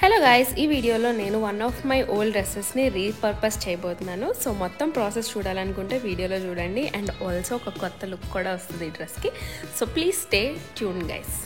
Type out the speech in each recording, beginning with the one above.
Hello guys, ఈ వీడియోలో నేను వన్ ఆఫ్ మై ఓల్డ్ డ్రెస్సెస్ని రీపర్పస్ చేయబోతున్నాను. సో మొత్తం ప్రాసెస్ చూడాలనుకుంటే వీడియోలో చూడండి. అండ్ ఆల్సో ఒక కొత్త లుక్ కూడా వస్తుంది ఈ డ్రెస్కి. So please stay tune guys.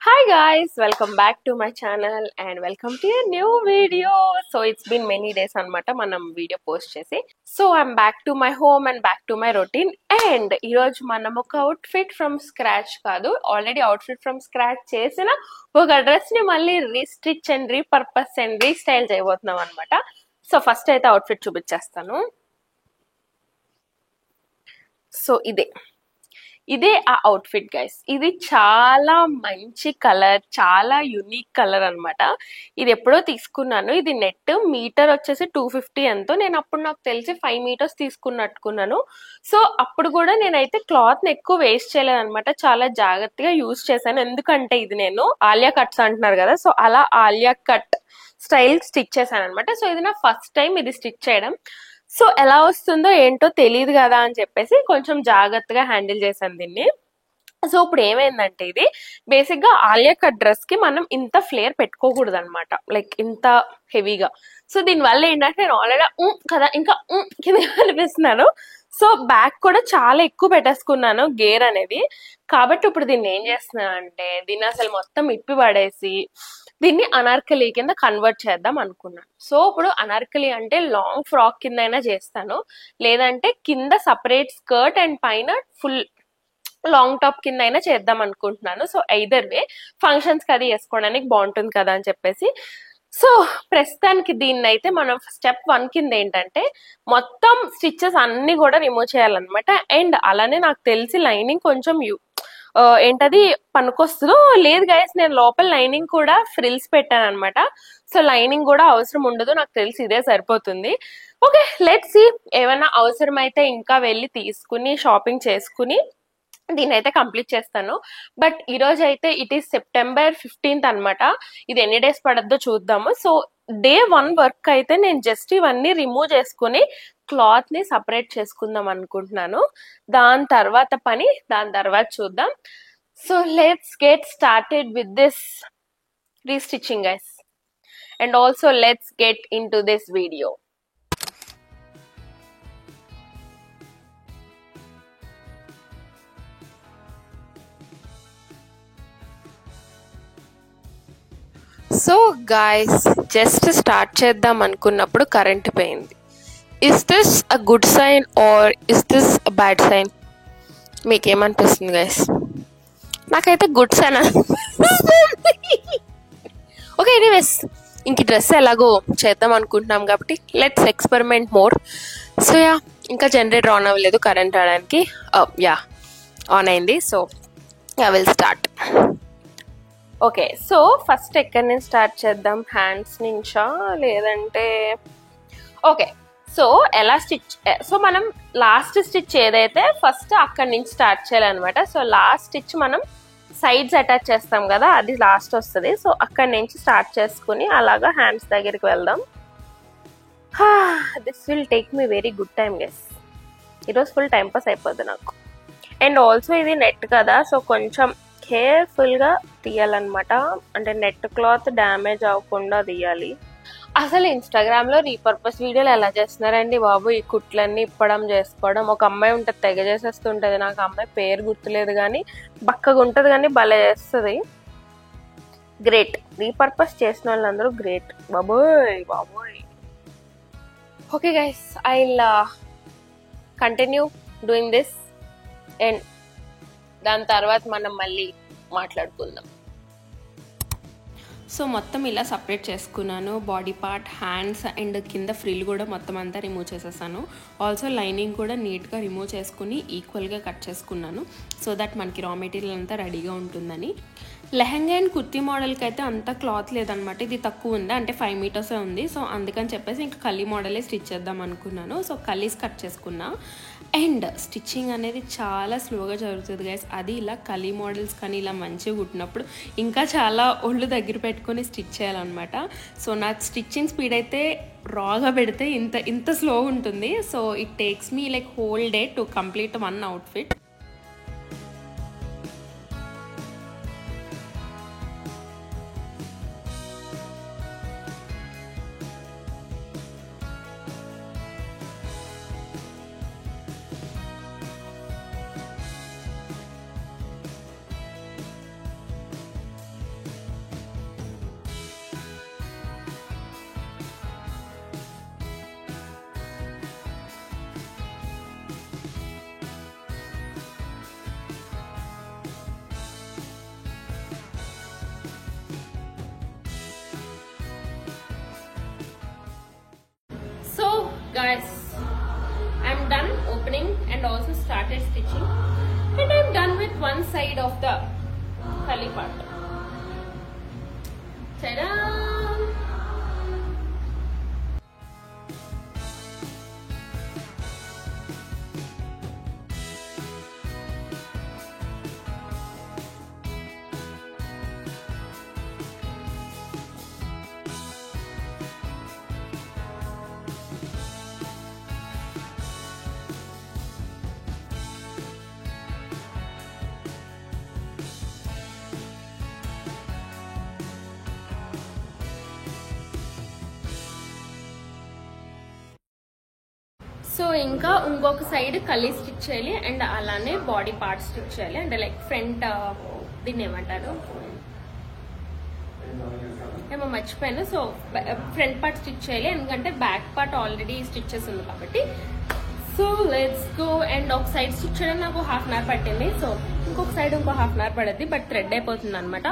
Hi guys, welcome back to my channel and welcome to a new video. So it's been many days anamata manam video post chesi. So I'm back to my home and back to my routine, and ee roju manam oka outfit from scratch kaadu, already outfit from scratch chesina oka dress ni malli restitch and repurpose and restyle cheyabothunam anamata. So first aithe outfit chupichestanu. So ఇదే ఆ outfit guys. ఇది చాలా మంచి colour, చాలా unique colour అనమాట. ఇది ఎప్పుడో తీసుకున్నాను. ఇది నెట్ మీటర్ వచ్చేసి 250 ఎంతో. నేను అప్పుడు నాకు తెలిసి 5 మీటర్స్ తీసుకున్నట్టుకున్నాను. సో అప్పుడు కూడా నేనైతే క్లాత్ని ఎక్కువ వేస్ట్ చేయలేదు అనమాట. చాలా జాగ్రత్తగా యూజ్ చేశాను. ఎందుకంటే ఇది నేను ఆలియా కట్స్ అంటున్నారు కదా, సో అలా ఆలియా కట్ స్టైల్ స్టిచ్ చేశాను అనమాట. సో ఇది నా ఫస్ట్ టైం ఇది స్టిచ్ చేయడం. సో ఎలా వస్తుందో ఏంటో తెలియదు కదా అని చెప్పేసి కొంచెం జాగ్రత్తగా హ్యాండిల్ చేశాను దీన్ని. సో ఇప్పుడు ఏమైందంటే, ఇది బేసిక్గా ఆలియా కట్ డ్రెస్ కి మనం ఇంత ఫ్లేర్ పెట్టుకోకూడదు అనమాట, లైక్ ఇంత హెవీగా. సో దీనివల్ల ఏంటంటే నేను ఆల్రెడీ కదా ఇంకా కింద అనిపిస్తున్నాను. సో బ్యాక్ కూడా చాలా ఎక్కువ పెట్టేసుకున్నాను గేర్ అనేది. కాబట్టి ఇప్పుడు దీన్ని ఏం చేస్తున్నాను అంటే, దీన్ని అసలు మొత్తం ఇప్పి పడేసి దీన్ని అనార్కలి కింద కన్వర్ట్ చేద్దాం అనుకున్నాను. సో ఇప్పుడు అనార్కలి అంటే లాంగ్ ఫ్రాక్ కింద అయినా చేస్తాను, లేదంటే కింద సపరేట్ స్కర్ట్ అండ్ పైన ఫుల్ లాంగ్ టాప్ కింద అయినా చేద్దాం అనుకుంటున్నాను. సో ఐదర్ వే ఫంక్షన్స్ కి అది వేసుకోవడానికి బాగుంటుంది కదా అని చెప్పేసి. సో ప్రస్తుతానికి దీన్ని అయితే మనం స్టెప్ 1 కింద ఏంటంటే మొత్తం స్టిచెస్ అన్ని కూడా రిమూవ్ చేయాలన్నమాట. అండ్ అలానే నాకు తెలిసి లైనింగ్ కొంచెం ఏంటది పనికొస్తుందో లేదు గైస్, నేను లోపల లైనింగ్ కూడా ఫ్రిల్స్ పెట్టాను అనమాట. సో లైనింగ్ కూడా అవసరం ఉండదు, నాకు తెలిసి ఇదే సరిపోతుంది. Okay, let's see. ఏమైనా అవసరం అయితే ఇంకా వెళ్ళి తీసుకుని షాపింగ్ చేసుకుని దీని అయితే కంప్లీట్ చేస్తాను. బట్ ఈ రోజు అయితే ఇట్ ఈస్ September 15th అనమాట. ఇది ఎన్ని డేస్ పడద్దో చూద్దాము. సో డే 1 వర్క్ అయితే నేను జస్ట్ ఇవన్నీ రిమూవ్ చేసుకుని క్లాత్ ని సపరేట్ చేసుకుందాం అనుకుంటున్నాను. దాని తర్వాత చూద్దాం. So let's get started with this restitching guys, and also let's get in to this video. So guys, just start చేద్దాం అనుకున్నప్పుడు కరెంట్ పోయింది. Is this a good sign or is this a bad sign? మీకేమనిపిస్తుంది గైస్? నాకైతే good sign okay, anyways ఇంక dress ఎలాగో చేద్దాం అనుకుంటున్నాం కాబట్టి let's experiment more. So yeah, ఇంకా జనరేటర్ ఆన్ అవ్వలేదు కరెంట్ రావడానికి. యా, ఆన్ అయింది. So yeah, will start. Okay, so first ఎక్కడి నుంచి స్టార్ట్ చేద్దాం? హ్యాండ్స్ నుంచా లేదంటే? ఓకే, సో ఎలా స్టిచ్, సో మనం లాస్ట్ స్టిచ్ ఏదైతే ఫస్ట్ అక్కడి నుంచి స్టార్ట్ చేయాలన్నమాట. సో లాస్ట్ స్టిచ్ మనం సైడ్స్ అటాచ్ చేస్తాం కదా, అది లాస్ట్ వస్తుంది. సో అక్కడి నుంచి స్టార్ట్ చేసుకుని అలాగా హ్యాండ్స్ దగ్గరికి వెళ్దాం. This will take me very good time guess. ఈరోజు ఫుల్ టైం పాస్ అయిపోద్ది నాకు. అండ్ ఆల్సో ఇది నెట్ కదా, సో కొంచెం కేర్ఫుల్గా తీయాలన్నమాట. అంటే నెట్ క్లాత్ డ్యామేజ్ అవ్వకుండా తీయాలి. అసలు ఇన్స్టాగ్రామ్లో రీపర్పస్ వీడియోలు ఎలా చేస్తున్నారండి బాబు, ఈ కుట్లన్నీ ఇప్పడం చేసుకోవడం. ఒక అమ్మాయి ఉంటుంది, తెగ చేసేస్తుంటుంది. నాకు అమ్మాయి పేరు గుర్తులేదు కానీ బక్కగా ఉంటుంది కానీ భలే చేస్తుంది. గ్రేట్, రీపర్పస్ చేసిన వాళ్ళందరూ గ్రేట్. బాబోయ్ బాబోయ్. Okay guys, I will continue doing this and దాని తర్వాత మనం మళ్ళీ మాట్లాడుకుందాం. సో మొత్తం ఇలా సపరేట్ చేసుకున్నాను. బాడీ పార్ట్, హ్యాండ్స్ అండ్ కింద ఫ్రిల్ కూడా మొత్తం అంతా రిమూవ్ చేసేసాను. ఆల్సో లైనింగ్ కూడా నీట్గా రిమూవ్ చేసుకుని ఈక్వల్గా కట్ చేసుకున్నాను, సో దట్ మనకి రా మెటీరియల్ అంతా రెడీగా ఉంటుందని. లెహంగా అండ్ కుర్తీ మోడల్కి అయితే అంత క్లాత్ లేదనమాట, ఇది తక్కువ ఉంది, అంటే 5 మీటర్సే ఉంది. సో అందుకని చెప్పేసి ఇంకా కలీ మోడలే స్టిచ్ చేద్దాం అనుకున్నాను. సో కలీస్ కట్ చేసుకున్నా. అండ్ స్టిచ్చింగ్ అనేది చాలా స్లోగా జరుగుతుంది గైస్. అది ఇలా కలీ మోడల్స్ కానీ ఇలా మంచిగా కుట్టినప్పుడు ఇంకా చాలా ఒళ్ళు దగ్గర పెట్టుకొని స్టిచ్ చేయాలన్నమాట. సో నా స్టిచ్చింగ్ స్పీడ్ అయితే రాగా పెడితే ఇంత స్లో ఉంటుంది. So it takes me like whole day to complete one outfit. So guys, I'm done opening and also started stitching, and I'm done with one side of the kali part. Ta-da! So ఇంకా ఇంకొక side కలీ stitch చేయాలి and అలానే body part stitch చేయాలి. అంటే like front దీన్ని ఏమంటారు ఏమో మర్చిపోయాను. సో ఫ్రంట్ పార్ట్ స్టిచ్ చేయాలి, ఎందుకంటే బ్యాక్ పార్ట్ ఆల్రెడీ స్టిచ్చెస్ ఉంది కాబట్టి. So let's go. అండ్ ఒక సైడ్ స్టిచ్ చేయడం నాకు 1/2 అవర్ పట్టింది. సో ఇంకొక సైడ్ ఇంకో 1/2 అవర్ పడుద్ది, బట్ థ్రెడ్ అయిపోతుంది అనమాట.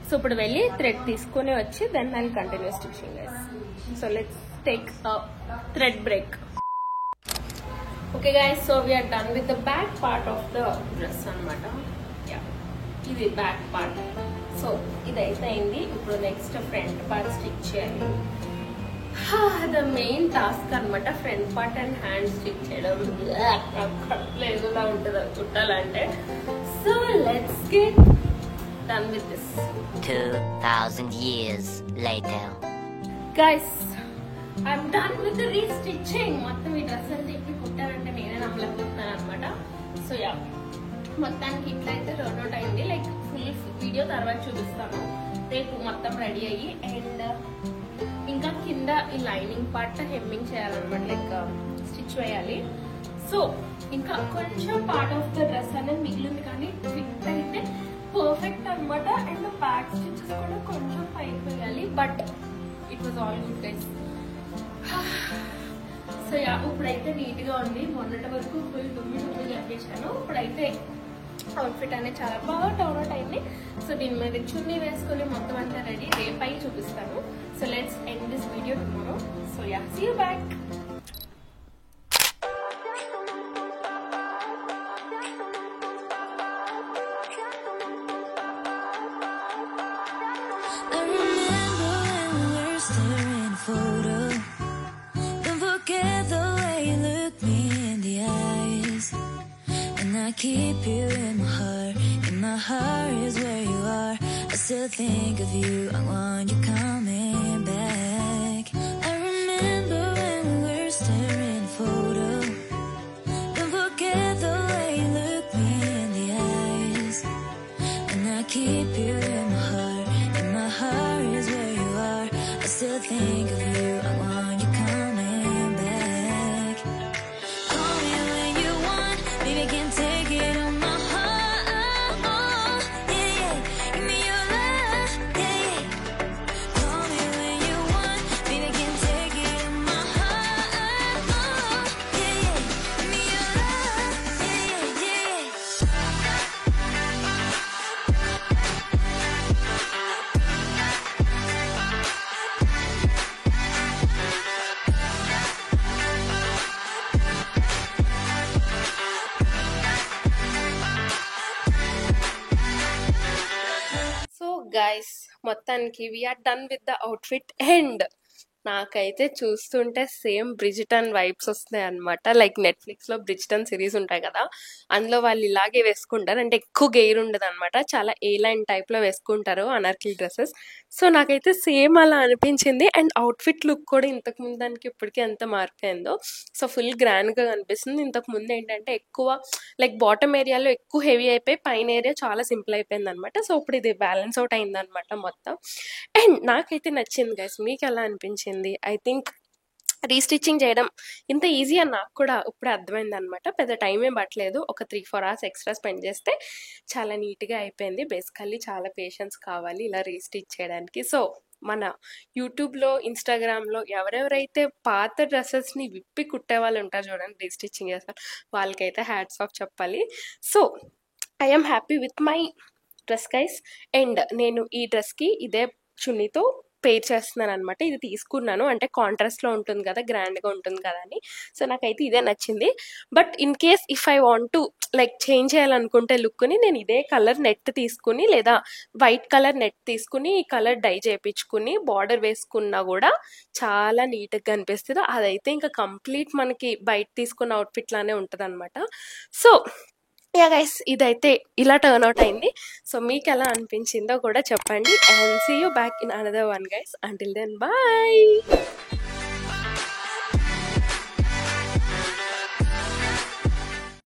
సో ఇప్పుడు వెళ్ళి థ్రెడ్ తీసుకుని వచ్చి then I continue stitching guys. So let's take thread break. Okay guys, so we are done with the back part of the dress anamata. Yeah, ఇది back part. So ఇదైతే అయింది. ఇప్పుడు నెక్స్ట్ ఫ్రంట్ పార్ట్ స్టిచ్ చేయాలి. The main task అనమాట front part and hand stitch చేయడం. లేదులా ఉంటుంది కుట్టాలంటే. So let's get done with this. 2000 years later. Guys, I'm done with the restitching. మొత్తం ఈ డ్రెస్ అంతా ఇప్పుడు కుట్టారంటే నేనే నమ్మలేకపోతున్నాను అనమాట. సో యా, మొత్తానికి ఇట్లా అయితే రన్అట్ అయింది. లైక్ ఫుల్ వీడియో తర్వాత చూపిస్తాను రేపు మొత్తం రెడీ అయ్యి. అండ్ ఇంకా కింద ఈ లైనింగ్ పార్ట్ హెమ్మింగ్ చేయాలన్నమాట, లైక్ స్టిచ్ వేయాలి. సో ఇంకా కొంచెం పార్ట్ ఆఫ్ ద డ్రెస్ అనేది మిగిలింది, కానీ ఫిట్ అయితే పర్ఫెక్ట్ అనమాట. అండ్ బ్యాక్ స్టిచెస్ కూడా కొంచెం పైకి వేయాలి, but it was all good guys. So yeah, ఇప్పుడైతే నీట్ గా ఉంది. మొన్నటి వరకు ఫుల్ డుమ్మి కనిపించాను. ఇప్పుడైతే అవుట్ఫిట్ అనేది చాలా బాగా టర్న్అవుట్ అయింది. సో దీని మీద చున్నీ వేసుకొని మొత్తం అంతా రెడీ. రేపై చూపిస్తాను. So let's end this video tomorrow. So yeah, see you back. Keep you in my heart is where you are. I still think of you, I want you coming back. I remember when we were staring photo. Don't forget the way you look me in the eyes. And I keep you in my heart is where you are. I still think of you, I want you coming back. Call me when you want, baby, I can take it on my heart, yeah, yeah. Give me your love, yeah, yeah. Call me when you want, baby, I can take it on my heart, guys మొత్తానికి we are done with the outfit and నాకైతే చూస్తుంటే same బ్రిజిటన్ vibes వస్తున్నాయి అనమాట. Like Netflix లో బ్రిజిటన్ series ఉంటాయి కదా, అందులో వాళ్ళు ఇలాగే వేసుకుంటారు, అంటే ఎక్కువ గెయిర్ ఉండదు అనమాట, చాలా ఏ లైన్ టైప్ లో వేసుకుంటారు అనార్కలి డ్రెస్సెస్. సో నాకైతే సేమ్ అలా అనిపించింది. అండ్ అవుట్ఫిట్ లుక్ కూడా ఇంతకు ముందు దానికి ఇప్పటికీ ఎంత మార్క్ అయిందో. సో ఫుల్ గ్రాండ్ గా కనిపిస్తుంది. ఇంతకు ముందు ఏంటంటే ఎక్కువ లైక్ బాటమ్ ఏరియాలో ఎక్కువ హెవీ అయిపోయి పైన ఏరియా చాలా సింపుల్ అయిపోయింది అనమాట. సో ఇప్పుడు ఇది బ్యాలెన్స్ అవుట్ అయింది అనమాట మొత్తం. అండ్ నాకైతే నచ్చింది గైస్, మీకు ఎలా అనిపించింది? ఐ థింక్ రీస్టిచ్చింగ్ చేయడం ఇంత ఈజీ అని నాకు కూడా ఇప్పుడే అర్థమైంది అనమాట. పెద్ద టైం ఏం పట్టలేదు, ఒక 3-4 hours ఎక్స్ట్రా స్పెండ్ చేస్తే చాలా నీట్గా అయిపోయింది. బేసికల్లీ చాలా పేషెన్స్ కావాలి ఇలా రీస్టిచ్ చేయడానికి. సో మన యూట్యూబ్లో, ఇన్స్టాగ్రామ్లో ఎవరెవరైతే పాత డ్రెస్సెస్ని విప్పి కుట్టే వాళ్ళు ఉంటారు చూడండి, రీస్టిచ్చింగ్ చేస్తారు, వాళ్ళకైతే హ్యాట్స్ ఆఫ్ చెప్పాలి. So I'm happy with my dress guys. And నేను ఈ డ్రెస్కి ఇదే చున్నీతో పేర్ చేస్తున్నాను అనమాట. ఇది తీసుకున్నాను అంటే కాంట్రాస్ట్లో ఉంటుంది కదా, గ్రాండ్గా ఉంటుంది కదా అని. సో నాకైతే ఇదే నచ్చింది. But in case if I want to like change చేయాలనుకుంటే లుక్ని, నేను ఇదే కలర్ నెట్ తీసుకుని లేదా వైట్ కలర్ నెట్ తీసుకుని ఈ కలర్ డై చేయించుకుని బార్డర్ వేసుకున్నా కూడా చాలా నీట్గా అనిపిస్తుంది. అదైతే ఇంకా కంప్లీట్ మనకి బయట తీసుకున్న అవుట్ఫిట్ లానే ఉంటుంది అనమాట. సో యా గైస్, ఇదైతే ఇలా టర్న్ అవుట్ అయింది. సో మీకు ఎలా అనిపించిందో కూడా చెప్పండి. And see you back in another one guys. Until then bye.